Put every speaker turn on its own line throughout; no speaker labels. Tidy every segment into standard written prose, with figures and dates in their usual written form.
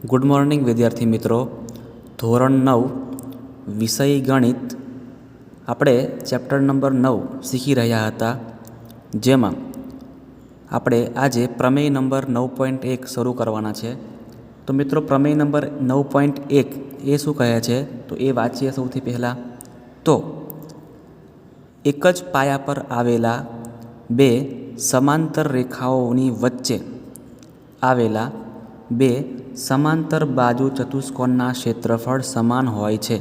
Good morning વિદ્યાર્થી મિત્રો. ધોરણ 9 વિષય ગણિત આપણે ચેપ્ટર નંબર 9 શીખી રહ્યા હતા, જેમાં આપણે આજે પ્રમેય નંબર 9.1 શરૂ કરવાના છે. તો મિત્રો, પ્રમેય નંબર 9.1 એ શું કહે છે તો એ વાંચીએ સૌથી પહેલાં. તો એક જ પાયા પર આવેલા બે સમાંતર રેખાઓની વચ્ચે આવેલા બે સમાંતર બાજુ ચતુષ્કોણના ક્ષેત્રફળ સમાન હોય છે.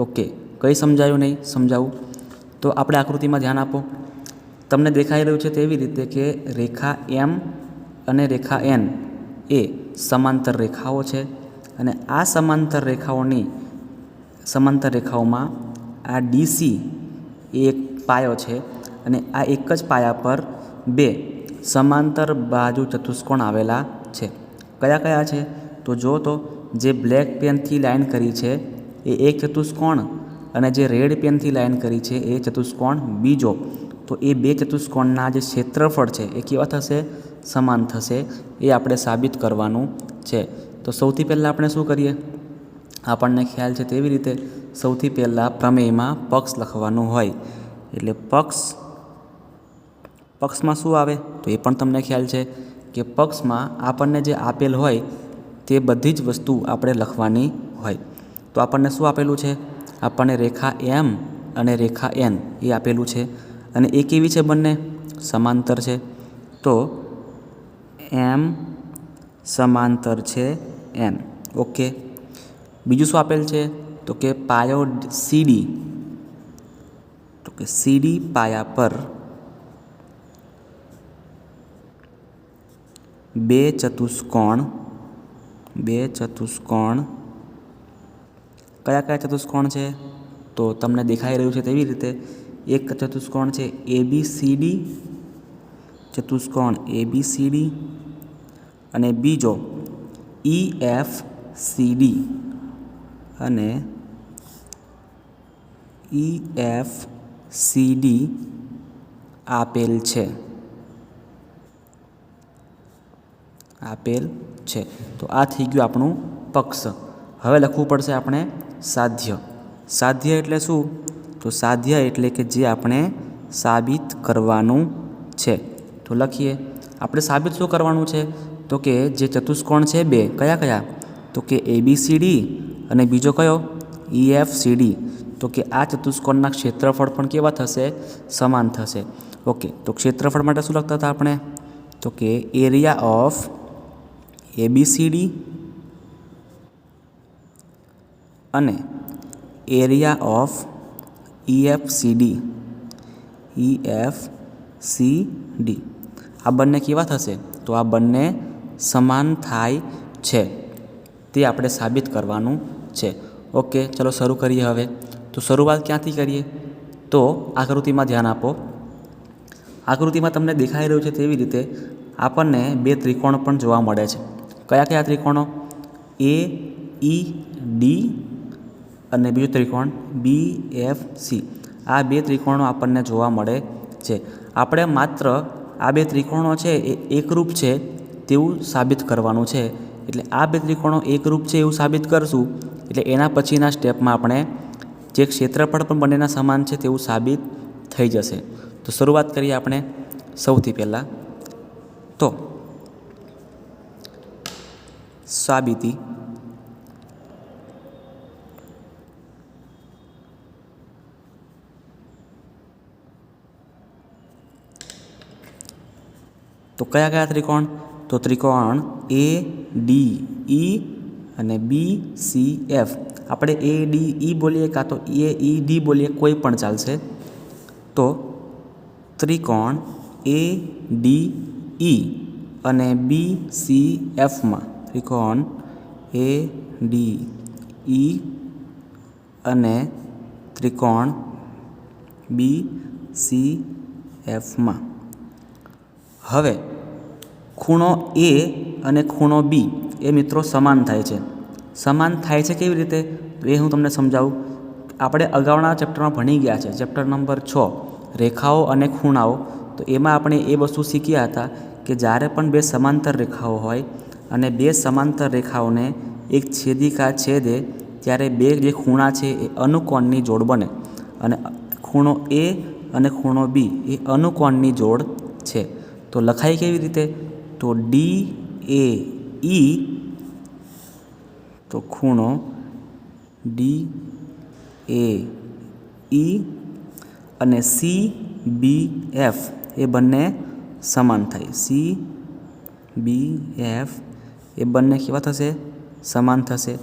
ઓકે, કંઈ સમજાયું નહીં? સમજાવું તો આપણે આકૃતિમાં ધ્યાન આપો. તમને દેખાઈ રહ્યું છે તેવી રીતે કે રેખા એમ અને રેખા એન એ સમાંતર રેખાઓ છે, અને આ સમાંતર રેખાઓમાં આ ડીસી એ એક પાયો છે, અને આ એક જ પાયા પર બે સમાંતર બાજુ ચતુષ્કોણ આવેલા છે. કયા કયા છે તો જો, તો જે બ્લેક પેનથી લાઈન કરી છે એ એક ચતુષ્કોણ, અને જે રેડ પેનથી લાઈન કરી છે એ ચતુષ્કોણ બીજો. તો એ બે ચતુષ્કોણના જે ક્ષેત્રફળ છે એ કેવા થશે? સમાન થશે. એ આપણે સાબિત કરવાનું છે. તો સૌથી પહેલાં આપણે શું કરીએ? આપણને ખ્યાલ છે તેવી રીતે સૌથી પહેલાં પ્રમેયમાં પક્ષ લખવાનું હોય. એટલે પક્ષમાં શું આવે તો એ પણ તમને ખ્યાલ છે કે પક્ષમાં આપણને જે આપેલ હોય તે બધી જ વસ્તુ આપણે લખવાની હોય. તો આપણને શું આપેલું છે? આપણને રેખા એમ અને રેખા એન એ આપેલું છે, અને એ કેવી છે? બંને સમાંતર છે. તો એમ સમાંતર છે એન. ઓકે, બીજું શું આપેલ છે તો કે પાયો સીડી. તો કે સીડી પાયા પર બે ચતુષ્કોણ. કયા કયા ચતુષ્કોણ છે તો તમને દેખાઈ રહ્યું છે તેવી રીતે એક ચતુષ્કોણ છે ABCD, ચતુષ્કોણ ABCD, અને બીજો EFCD અને EFCD આપેલ છે. તો આ થઈ ગયું આપણું પક્ષ. હવે લખવું પડશે આપણે સાધ્ય. સાધ્ય એટલે શું? તો સાધ્ય એટલે કે જે આપણે સાબિત કરવાનું છે. તો લખીએ. આપણે સાબિત શું કરવાનું છે તો કે જે ચતુષ્કોણ છે બે, કયા કયા? તો કે ABCD અને બીજો કયો? EFCD. તો કે આ ચતુષ્કોણના ક્ષેત્રફળ પણ કેવા થશે? સમાન થશે. ઓકે, તો ક્ષેત્રફળ માટે શું લખતા હતા આપણે? તો કે એરિયા ઓફ ABCD અને એરિયા ઓફ EFCD. આ બંને કેવા થશે? તો આ બંને સમાન થાય છે. તે આપણે સાબિત કરવાનું છે. ઓકે, ચલો શરૂ કરીએ હવે. તો શરૂઆત ક્યાંથી કરીએ? તો આકૃતિમાં ધ્યાન આપો. આકૃતિમાં તમને દેખાઈ રહ્યું છે તેવી રીતે આપણને બે ત્રિકોણ પણ જોવા મળે છે. કયા કયા ત્રિકોણો? AED અને બીજો ત્રિકોણ BFC. આ બે ત્રિકોણો આપણને જોવા મળે છે. આપણે માત્ર આ બે ત્રિકોણો છે એ એકરૂપ છે તેવું સાબિત કરવાનું છે. એટલે આ બે ત્રિકોણો એકરૂપ છે એવું સાબિત કરશું, એટલે એના પછીના સ્ટેપમાં આપણે જે ક્ષેત્રફળ પણ બંનેના સમાન છે તેવું સાબિત થઈ જશે. તો શરૂઆત કરીએ આપણે સૌથી પહેલાં. તો સાબિતી. તો કયા કયા ત્રિકોણ? તો ત્રિકોણ ADE અને BCF. આપણે ADE બોલીએ કાં તો AED બોલીએ, કોઈ પણ ચાલશે. તો ત્રિકોણ ADE અને BCFમાં ત્રિકોણ ADE અને ત્રિકોણ BCFમાં હવે ખૂણો A અને ખૂણો B એ મિત્રો સમાન થાય છે. સમાન થાય છે કેવી રીતે તો એ હું તમને સમજાવું. આપણે અગાઉના ચેપ્ટરમાં ભણી ગયા છે, ચેપ્ટર નંબર 6 રેખાઓ અને ખૂણાઓ. તો એમાં આપણે એ વસ્તુ શીખ્યા હતા કે જ્યારે પણ બે સમાંતર રેખાઓ હોય અને બે સમાંતર રેખાઓને એક છેદિકા છેદે ત્યારે બે જે ખૂણા છે એ અનુકોણની જોડ બને અને ખૂણો એ અને ખૂણો બી એ અનુકોણની જોડ છે. તો લખાય કેવી રીતે? તો ડી એ ઈ, તો ખૂણો ડી એ ઈ અને સી બી એફ એ બંને સમાન થાય. સી બી એફ એ બંને કેવા થશે? સમાન થશે.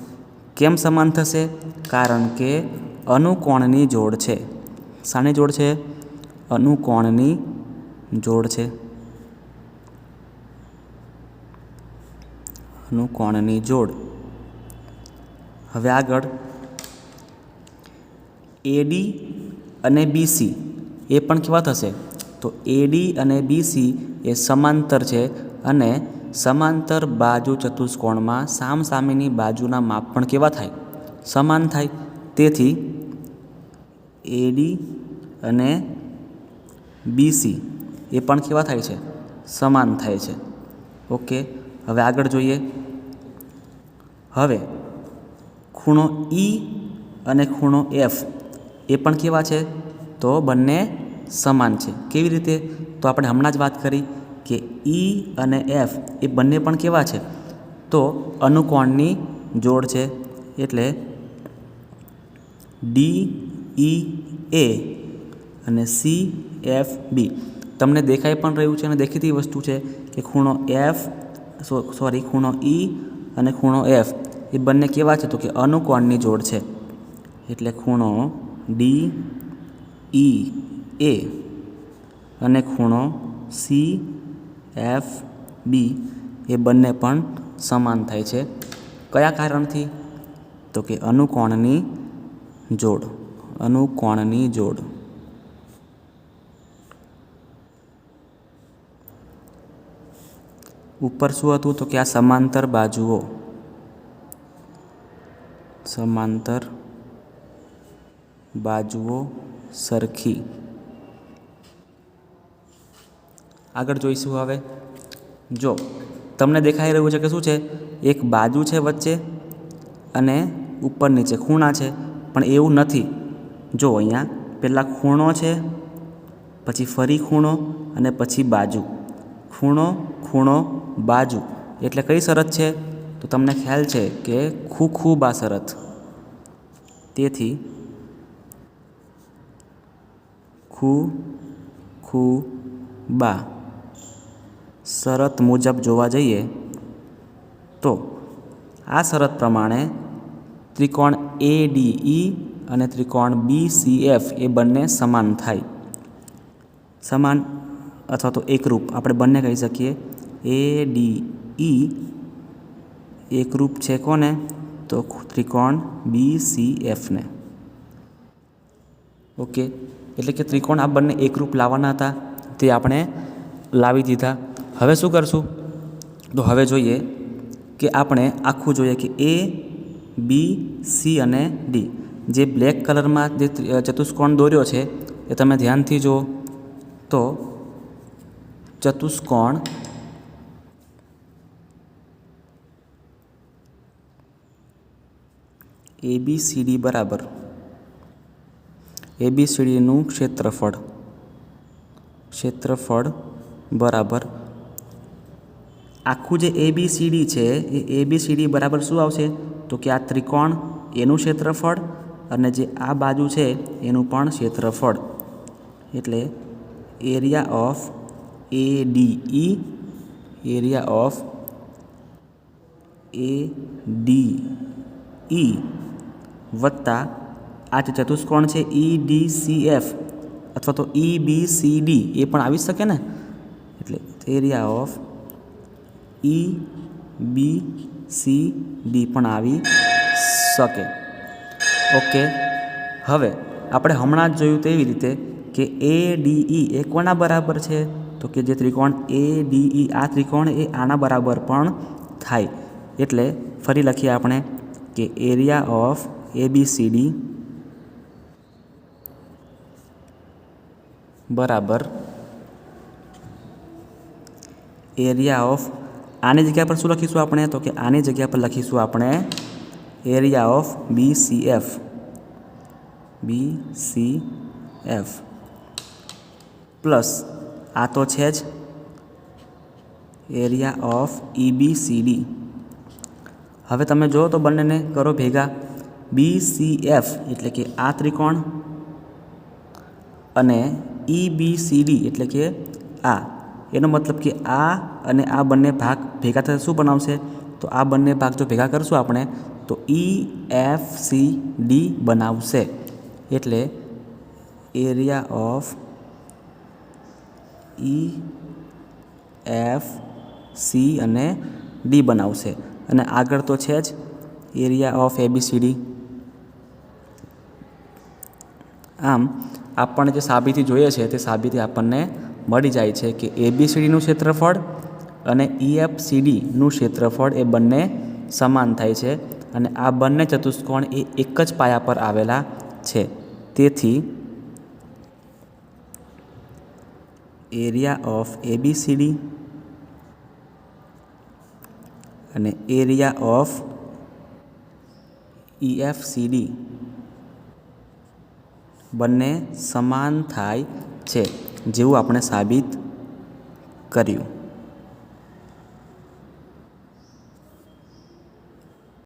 કેમ સમાન થશે? કારણ કે અનુકોણની જોડ છે. શાની જોડ છે? અનુકોણની જોડ છે. અનુકોણની જોડ. હવે આગળ એડી અને બીસી એ પણ કેવા થશે? તો એડી અને બીસી એ સમાંતર છે અને સમાંતર બાજુ ચતુષ્કોણમાં સામસામેની બાજુના માપ પણ કેવા થાય? સમાન થાય. તેથી એડી અને બીસી એ પણ કેવા થાય છે? સમાન થાય છે. ઓકે, હવે આગળ જોઈએ. હવે ખૂણો ઈ અને ખૂણો એફ એ પણ કેવા છે? તો બંને સમાન છે. કેવી રીતે? તો આપણે હમણાં જ વાત કરી કે ઈ અને એફ એ બંને પણ કેવા છે? તો અનુકોણની જોડ છે. એટલે ડી ઈ એ અને સી એફ બી. તમને દેખાઈ પણ રહ્યું છે અને દેખીતી વસ્તુ છે કે ખૂણો ખૂણો ઈ અને ખૂણો એફ એ બંને કેવા છે? તો કે અનુકોણની જોડ છે. એટલે ખૂણો ડી ઈ એ અને ખૂણો સી એફ બી એ બંને પણ સમાન થાય છે. કયા કારણથી? તો કે અનુકોણની જોડ. અનુકોણની જોડ. ઉપર શું હતું? તો કે આ સમાંતર બાજુઓ. સમાંતર બાજુઓ સરખી. આગળ જોઈશું. હવે જો તમને દેખાઈ રહ્યું છે કે શું છે? એક બાજુ છે વચ્ચે અને ઉપર નીચે ખૂણા છે, પણ એવું નથી. જો અહીંયા પહેલાં ખૂણો છે, પછી ફરી ખૂણો અને પછી બાજુ. ખૂણો ખૂણો બાજુ એટલે કઈ શરત છે? તો તમને ખ્યાલ છે કે ખૂબા શરત. તેથી ખૂબા શરત મુજબ જોવા જઈએ તો આ શરત પ્રમાણે ત્રિકોણ એડીઈ અને ત્રિકોણ બીસીએફ એ બંને સમાન થાય. સમાન અથવા તો એકરૂપ આપણે બંને કહી શકીએ. એડીઈ એકરૂપ છે કોને? તો ત્રિકોણ બીસીએફને. ઓકે, એટલે કે ત્રિકોણ આ બંને એકરૂપ લાવવાના હતા, તે આપણે લાવી દીધા. હવે શું કરશું? તો હવે જોઈએ કે આપણે આખું જોઈએ કે એ બી સી અને ડી. જે બ્લેક કલરમાં જે ચતુષ્કોણ દોર્યો છે એ તમે ધ્યાનથી જુઓ તો ચતુષ્કોણ ABCD બરાબર ABCDનું ક્ષેત્રફળ બરાબર આખું જે ABCD છે એ ABCD બરાબર શું આવશે? તો કે આ ત્રિકોણ એનું ક્ષેત્રફળ અને જે આ બાજુ છે એનું પણ ક્ષેત્રફળ. એટલે એરિયા ઓફ ADE વત્તા આ જે ચતુષ્કોણ છે EDCF અથવા તો EBCD એ પણ આવી શકે ને. એટલે એરિયા ઓફ EBCD પણ આવી શકે. ઓકે, હવે આપણે હમણાં જ જોયું તેવી રીતે કે ADE એ કોના બરાબર છે? તો કે જે ત્રિકોણ ADE આ ત્રિકોણ એ આના બરાબર પણ થાય. એટલે ફરી લખીએ આપણે કે એરિયા ઓફ ABCD બરાબર એરિયા ઓફ આની જગ્યા પર શું લખીશું આપણે? તો કે આની જગ્યા પર લખીશું આપણે એરિયા ઓફ BCF પ્લસ આ તો છે જ એરિયા ઓફ EBCD. હવે તમે જો તો બંનેને કરો ભેગા. BCF એટલે કે આ ત્રિકોણ અને EBCD એટલે કે આ. એનો મતલબ કે આ અને આ બંને ભાગ ભેગા થતા શું બનાવશે? તો આ બંને ભાગ જો ભેગા કરશું આપણે તો EFCD બનાવશે. એટલે એરિયા ઓફ EFC અને D બનાવશે. અને આગળ તો છે જ એરિયા ઓફ ABCD. આમ આપણને જે સાબિતી જોઈએ છે તે સાબિતી આપણને મળી જાય છે કે ABCDનું ક્ષેત્રફળ અને EFCDનું ક્ષેત્રફળ એ બંને સમાન થાય છે અને આ બંને ચતુષ્કોણ એ એક જ પાયા પર આવેલા છે. તેથી એરિયા ઓફ ABCD અને એરિયા ઓફ EFCD બંને સમાન થાય છે, જેવું આપણે સાબિત કર્યું.